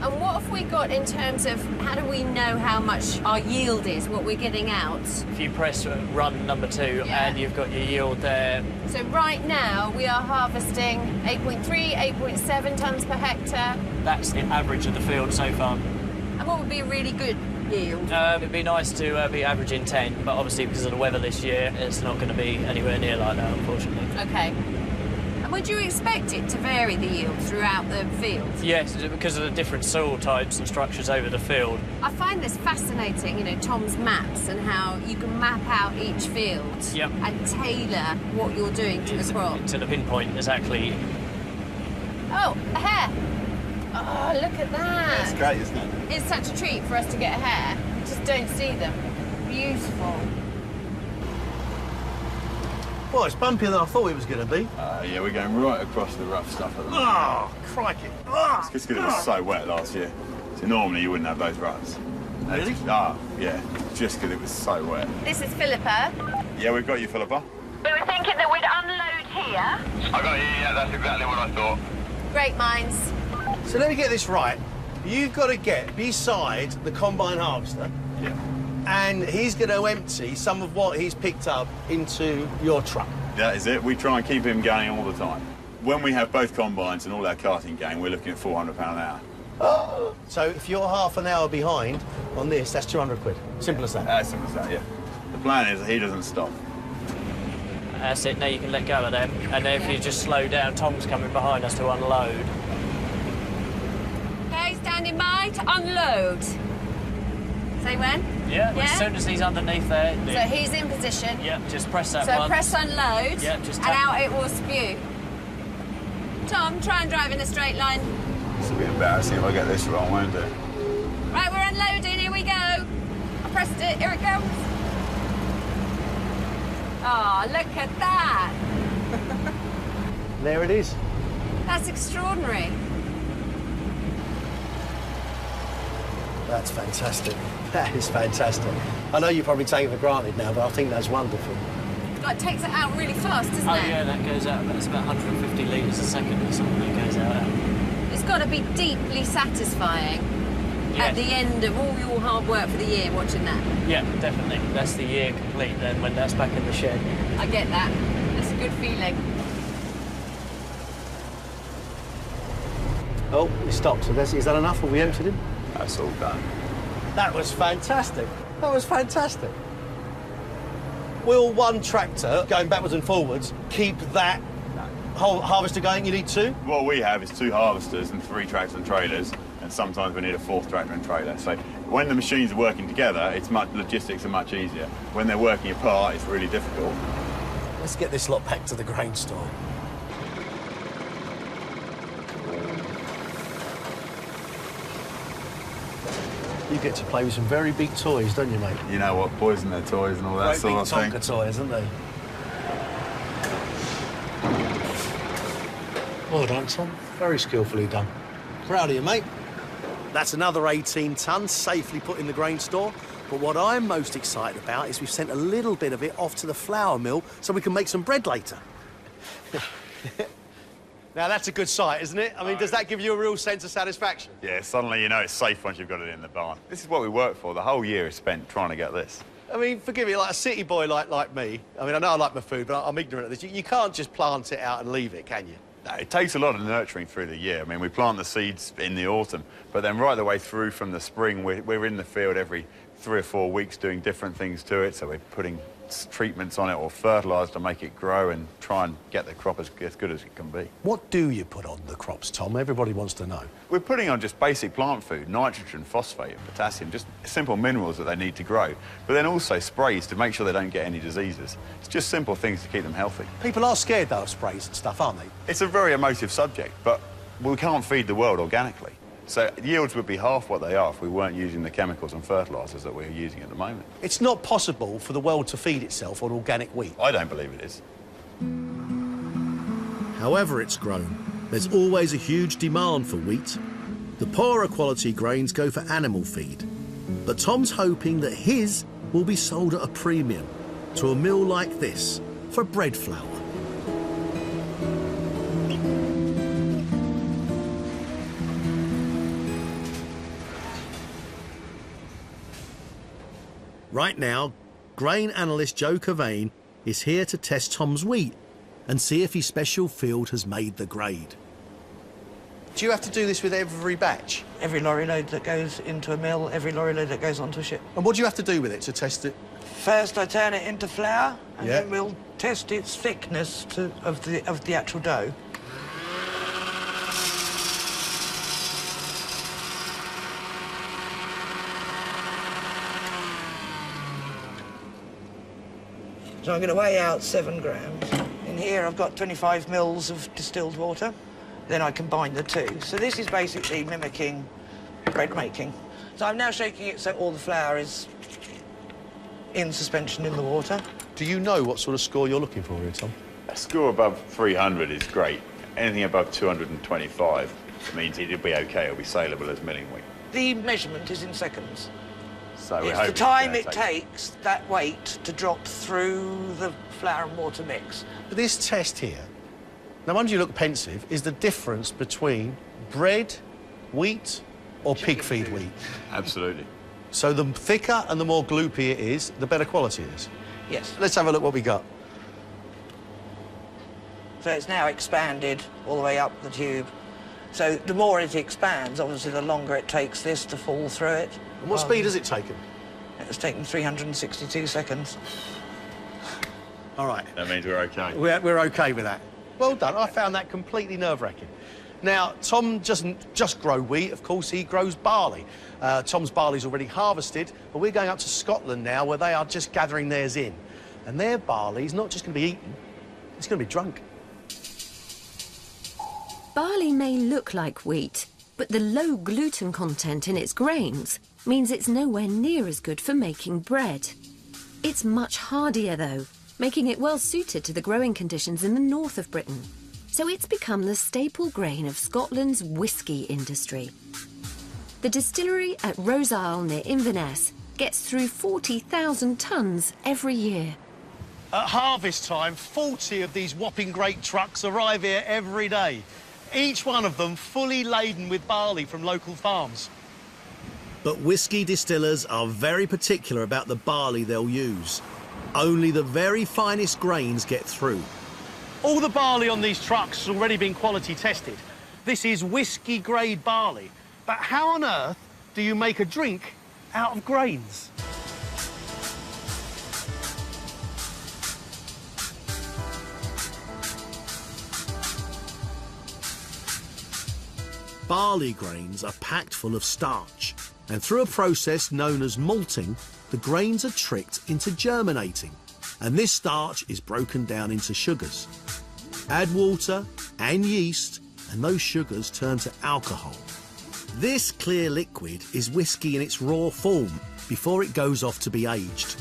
And what have we got in terms of how do we know how much our yield is, what we're getting out? If you press run number 2 and you've got your yield there. So right now we are harvesting 8.3, 8.7 tonnes per hectare. That's the average of the field so far. And what would be a really good yield? It'd be nice to be averaging 10, but obviously because of the weather this year, it's not going to be anywhere near like that, unfortunately. Okay. And would you expect it to vary the yield throughout the field? Yes, because of the different soil types and structures over the field. I find this fascinating, you know, Tom's maps and how you can map out each field and tailor what you're doing to the crop. To the pinpoint, exactly. Oh, a hare. Oh, look at that. It's great, isn't it? It's such a treat for us to get a hare. You just don't see them. Beautiful. Well, it's bumpier than I thought it was going to be. Yeah, we're going right across the rough stuff at the moment. Oh, crikey. Oh, it's just because it was so wet last year. So normally you wouldn't have those ruts. Really? Yeah, just because it was so wet. This is Philippa. Yeah, we've got you, Philippa. We were thinking that we'd unload here. I got you, yeah, that's exactly what I thought. Great minds. So let me get this right. You've got to get beside the combine harvester. Yeah. And he's going to empty some of what he's picked up into your truck. That is it. We try and keep him going all the time. When we have both combines and all our carting gang, we're looking at £400 an hour. Oh. So if you're half an hour behind on this, that's 200 quid. Simple as that. As simple as that, yeah. The plan is that he doesn't stop. That's it, now you can let go of them. And then if you just slow down, Tom's coming behind us to unload. Okay, standing by to unload. Say when? Yeah, as soon as he's underneath there. So he's in position. Yeah, just press that so one. Press unload. Yeah, just and out it will spew. Tom, try and drive in a straight line. It's a bit embarrassing if I get this wrong, won't it? Right, we're unloading, here we go. I pressed it, here it comes. Oh, look at that. There it is. That's extraordinary. That's fantastic. That is fantastic. I know you probably take it for granted now, but I think that's wonderful. It takes it out really fast, doesn't it? Oh yeah, that goes out. It's about 150 litres a second or something that goes out. It's got to be deeply satisfying at the end of all your hard work for the year watching that. Yeah, definitely. That's the year complete then when that's back in the shed. I get that. It's a good feeling. Oh, he stopped. So is that enough? Have we emptied him? That's all done. That was fantastic. That was fantastic. Will one tractor, going backwards and forwards, keep that whole harvester going? You need two? What we have is 2 harvesters and 3 tractors and trailers, and sometimes we need a 4th tractor and trailer. So when the machines are working together, logistics are much easier. When they're working apart, it's really difficult. Let's get this lot back to the grain store. You get to play with some very big toys, don't you, mate? You know what, boys and their toys and all that sort of thing. Great big Tonka toys, aren't they? Well done, Tom. Very skillfully done. Proud of you, mate. That's another 18 tonnes safely put in the grain store. But what I'm most excited about is we've sent a little bit of it off to the flour mill so we can make some bread later. Now, that's a good sight, isn't it? I mean, does that give you a real sense of satisfaction? Yeah, suddenly you know it's safe once you've got it in the barn. This is what we work for. The whole year is spent trying to get this. I mean, forgive me, like a city boy like me, I mean, I know I like my food, but I'm ignorant of this. You can't just plant it out and leave it, can you? No, it takes a lot of nurturing through the year. I mean, we plant the seeds in the autumn, but then right the way through from the spring, we're in the field every 3 or 4 weeks doing different things to it. So we're putting treatments on it or fertiliser to make it grow and try and get the crop as good as it can be. What do you put on the crops, Tom? Everybody wants to know. We're putting on just basic plant food, nitrogen, phosphate and potassium, just simple minerals that they need to grow, but then also sprays to make sure they don't get any diseases. It's just simple things to keep them healthy. People are scared, though, of sprays and stuff, aren't they? It's a very emotive subject, but we can't feed the world organically. So yields would be half what they are if we weren't using the chemicals and fertilisers that we're using at the moment. It's not possible for the world to feed itself on organic wheat. I don't believe it is. However it's grown, there's always a huge demand for wheat. The poorer quality grains go for animal feed. But Tom's hoping that his will be sold at a premium to a mill like this for bread flour. Right now, grain analyst Joe Cavane is here to test Tom's wheat and see if his special field has made the grade. Do you have to do this with every batch? Every lorry load that goes into a mill, every lorry load that goes onto a ship. And what do you have to do with it to test it? First, I turn it into flour, and then we'll test its thickness of the actual dough. So I'm going to weigh out 7 grams. In here, I've got 25 mils of distilled water. Then I combine the two. So this is basically mimicking bread making. So I'm now shaking it so all the flour is in suspension in the water. Do you know what sort of score you're looking for here, Tom? A score above 300 is great. Anything above 225 means it'll be OK, it'll be saleable as milling wheat. The measurement is in seconds. So it's the time it takes that weight to drop through the flour and water mix. But this test here, no wonder you look pensive, is the difference between bread, wheat, or pig feed wheat. Absolutely. So the thicker and the more gloopy it is, the better quality it is. Yes. Let's have a look what we got. So it's now expanded all the way up the tube. So the more it expands, obviously, the longer it takes this to fall through it. And what speed has it taken? It's taken 362 seconds. All right. That means we're OK. We're OK with that. Well done. I found that completely nerve-wracking. Now, Tom doesn't just grow wheat, of course, he grows barley. Tom's barley's already harvested, but we're going up to Scotland now, where they are just gathering theirs in. And their barley's not just going to be eaten, it's going to be drunk. Barley may look like wheat, but the low gluten content in its grains means it's nowhere near as good for making bread. It's much hardier, though, making it well suited to the growing conditions in the north of Britain. So it's become the staple grain of Scotland's whisky industry. The distillery at Rose Isle near Inverness gets through 40,000 tonnes every year. At harvest time, 40 of these whopping great trucks arrive here every day. Each one of them fully laden with barley from local farms. But whisky distillers are very particular about the barley they'll use. Only the very finest grains get through. All the barley on these trucks has already been quality tested. This is whisky-grade barley. But how on earth do you make a drink out of grains. Barley grains are packed full of starch, and through a process known as malting, the grains are tricked into germinating, and this starch is broken down into sugars. Add water and yeast, and those sugars turn to alcohol. This clear liquid is whiskey in its raw form before it goes off to be aged.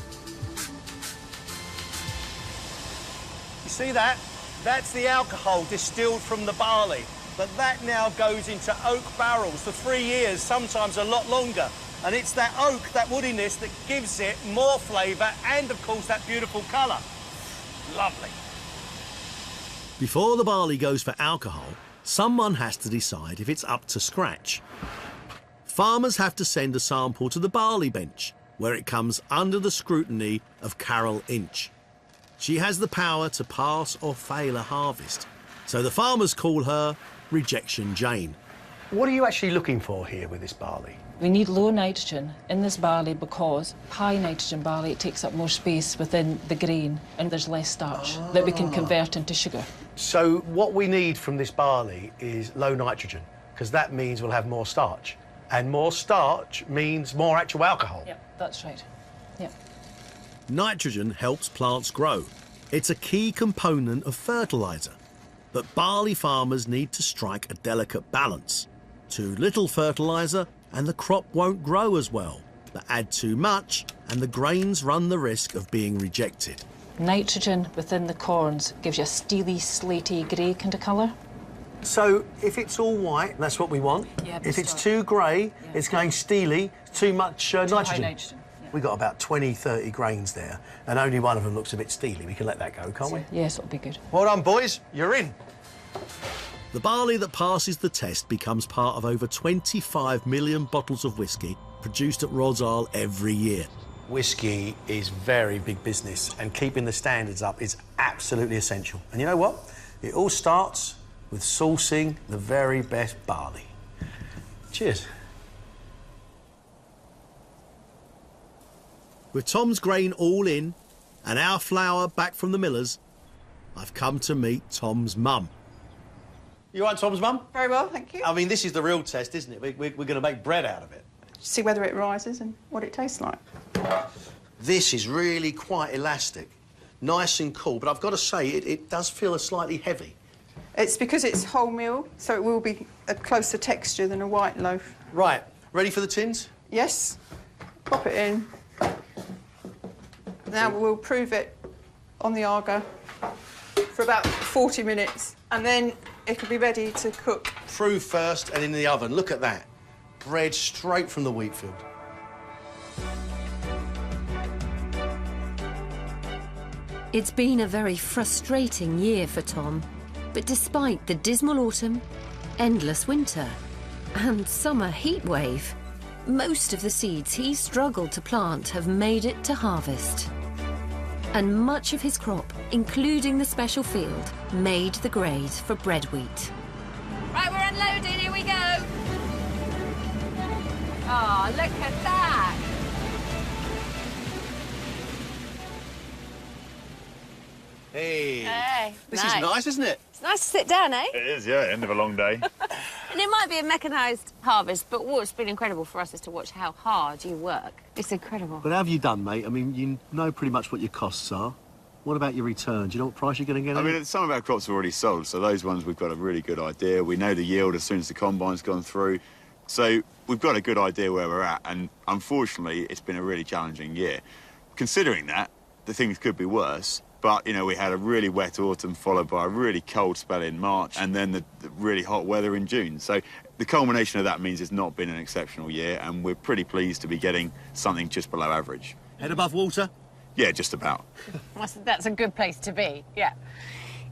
You see that? That's the alcohol distilled from the barley. But that now goes into oak barrels for 3 years, sometimes a lot longer. And it's that oak, that woodiness, that gives it more flavour and, of course, that beautiful colour. Lovely. Before the barley goes for alcohol, someone has to decide if it's up to scratch. Farmers have to send a sample to the barley bench, where it comes under the scrutiny of Carol Inch. She has the power to pass or fail a harvest, so the farmers call her Rejection Jane. What are you actually looking for here with this barley? We need low nitrogen in this barley because high nitrogen barley, it takes up more space within the grain and there's less starch that we can convert into sugar. So what we need from this barley is low nitrogen, because that means we'll have more starch. And more starch means more actual alcohol. Yep, that's right. Yep. Nitrogen helps plants grow. It's a key component of fertiliser. But barley farmers need to strike a delicate balance. Too little fertiliser and the crop won't grow as well, but add too much and the grains run the risk of being rejected. Nitrogen within the corns gives you a steely, slaty, grey kind of colour. So if it's all white, that's what we want. Yeah, if it's too grey, it's going steely, too much nitrogen. High nitrogen. We've got about 20, 30 grains there, and only one of them looks a bit steely. We can let that go, can't we? Yes, it'll be good. Well done, boys. You're in. The barley that passes the test becomes part of over 25 million bottles of whiskey produced at Rods Isle every year. Whiskey is very big business, and keeping the standards up is absolutely essential. And you know what? It all starts with sourcing the very best barley. Cheers. With Tom's grain all in and our flour back from the millers, I've come to meet Tom's mum. You all right, Tom's mum? Very well, thank you. I mean, this is the real test, isn't it? We're going to make bread out of it. See whether it rises and what it tastes like. This is really quite elastic, nice and cool, but I've got to say, it does feel slightly heavy. It's because it's wholemeal, so it will be a closer texture than a white loaf. Right, ready for the tins? Yes. Pop it in. Now we'll prove it on the Argo for about 40 minutes, and then it'll be ready to cook. Prove first and in the oven. Look at that. Bread straight from the wheat field. It's been a very frustrating year for Tom, but despite the dismal autumn, endless winter, and summer heatwave, most of the seeds he struggled to plant have made it to harvest. And much of his crop, including the special field, made the grade for bread wheat. Right, we're unloading, here we go. Oh, look at that. Hey. Hey, This is nice, isn't it? It's nice to sit down, eh? It is, yeah, end of a long day. And it might be a mechanised harvest, but what's been incredible for us is to watch how hard you work. It's incredible. But how have you done, mate? I mean, you know pretty much what your costs are. What about your return? Do you know what price you're going to get? I mean, some of our crops are already sold, so those ones we've got a really good idea. We know the yield as soon as the combine's gone through. So we've got a good idea where we're at, and unfortunately, it's been a really challenging year. Considering that, the things could be worse. But, you know, we had a really wet autumn followed by a really cold spell in March and then the really hot weather in June. So the culmination of that means it's not been an exceptional year, and we're pretty pleased to be getting something just below average. Head above water? Yeah, just about. That's a good place to be, yeah.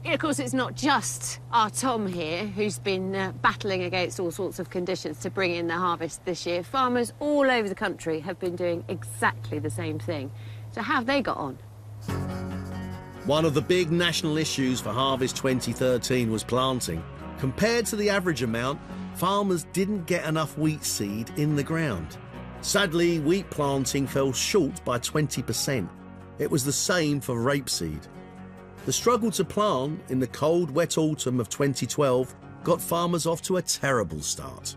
Yeah, of course, it's not just our Tom here who's been battling against all sorts of conditions to bring in the harvest this year. Farmers all over the country have been doing exactly the same thing. So how have they got on? One of the big national issues for Harvest 2013 was planting. Compared to the average amount, farmers didn't get enough wheat seed in the ground. Sadly, wheat planting fell short by 20%. It was the same for rapeseed. The struggle to plant in the cold, wet autumn of 2012 got farmers off to a terrible start.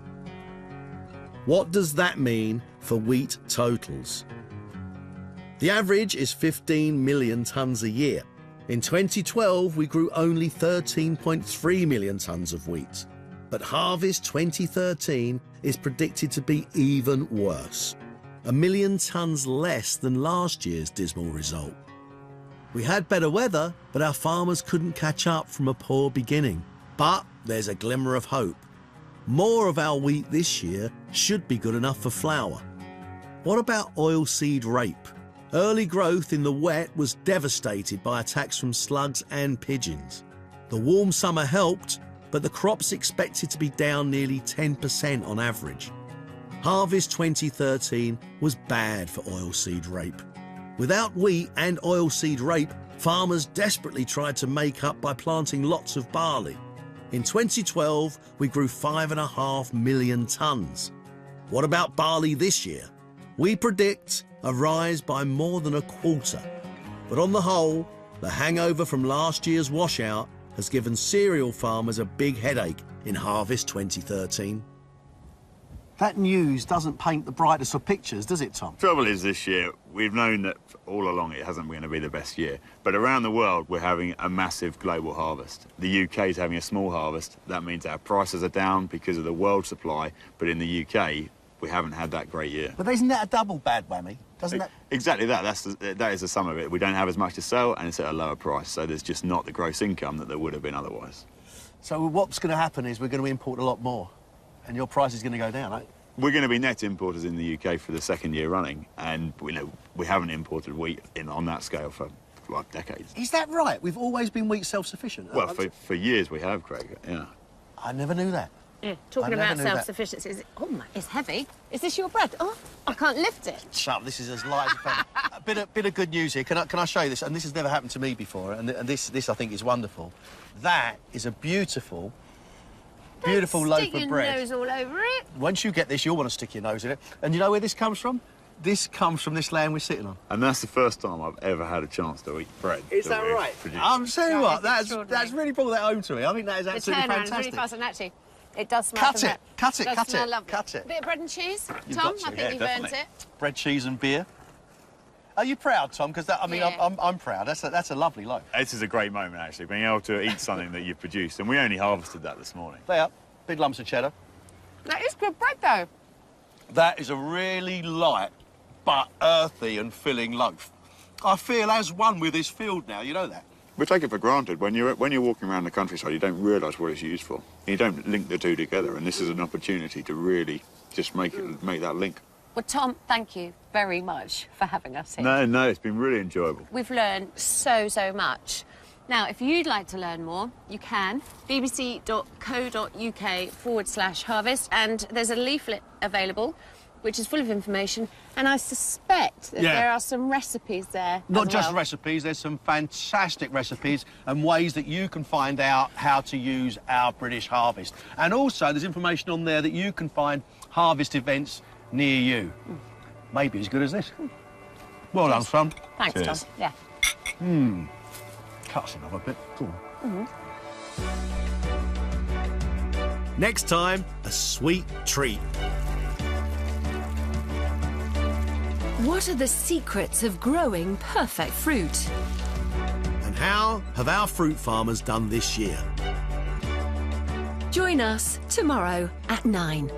What does that mean for wheat totals? The average is 15 million tonnes a year. In 2012, we grew only 13.3 million tonnes of wheat. But harvest 2013 is predicted to be even worse. 1 million tonnes less than last year's dismal result. We had better weather, but our farmers couldn't catch up from a poor beginning. But there's a glimmer of hope. More of our wheat this year should be good enough for flour. What about oilseed rape? Early growth in the wet was devastated by attacks from slugs and pigeons. The warm summer helped, but the crop's expected to be down nearly 10% on average. Harvest 2013 was bad for oilseed rape. Without wheat and oilseed rape, farmers desperately tried to make up by planting lots of barley. In 2012, we grew 5.5 million tonnes. What about barley this year? We predict a rise by more than a quarter. But on the whole, the hangover from last year's washout has given cereal farmers a big headache in harvest 2013. That news doesn't paint the brightest of pictures, does it, Tom? Trouble is, this year, we've known that all along it hasn't going to be the best year. But around the world, we're having a massive global harvest. The UK is having a small harvest. That means our prices are down because of the world supply. But in the UK, we haven't had that great year. But isn't that a double bad whammy? Doesn't that... Exactly that. That is the sum of it. We don't have as much to sell, and it's at a lower price. So there's just not the gross income that there would have been otherwise. So what's going to happen is we're going to import a lot more, and your price is going to go down, right? We're going to be net importers in the UK for the second year running, and we haven't imported wheat on that scale for like decades. Is that right? We've always been wheat self-sufficient? Well, for years we have, Gregg, yeah. I never knew that. Yeah, talking about self-sufficiency, oh my, it's heavy. Is this your bread? Oh, I can't lift it. Shut up, this is as light as a feather. bit of good news here. Can I show you this? And this has never happened to me before, and this I think is wonderful. That is a beautiful loaf of bread. Stick your nose all over it. Once you get this, you'll want to stick your nose in it. And you know where this comes from? This comes from this land we're sitting on. And that's the first time I've ever had a chance to eat bread. Is that right? I'm saying what, that's really brought that home to me. I think that is absolutely fantastic. The turnaround is really fast, and actually, it does smell. Cut it. Lovely. Bit of bread and cheese, Tom. I think you've earned it. Bread, cheese, and beer. Are you proud, Tom? Because I'm proud. That's a lovely loaf. This is a great moment, actually, being able to eat something that you've produced, and we only harvested that this morning. They are big lumps of cheddar. That is good bread, though. That is a really light but earthy and filling loaf. I feel as one with this field now. You know that. We take it for granted. When you're walking around the countryside, you don't realise what it's used for. You don't link the two together, and this is an opportunity to really just make that link. Well, Tom, thank you very much for having us here. No, it's been really enjoyable. We've learned so much. Now, if you'd like to learn more, you can. bbc.co.uk/harvest, and there's a leaflet available which is full of information, and I suspect that there are some recipes there. Not just recipes, there's some fantastic recipes and ways that you can find out how to use our British harvest. And also, there's information on there that you can find harvest events near you. Maybe as good as this. Well done, son. Thanks, Tom. Yeah. Cut us another bit. Go on. Next time, a sweet treat. What are the secrets of growing perfect fruit? And how have our fruit farmers done this year? Join us tomorrow at 9.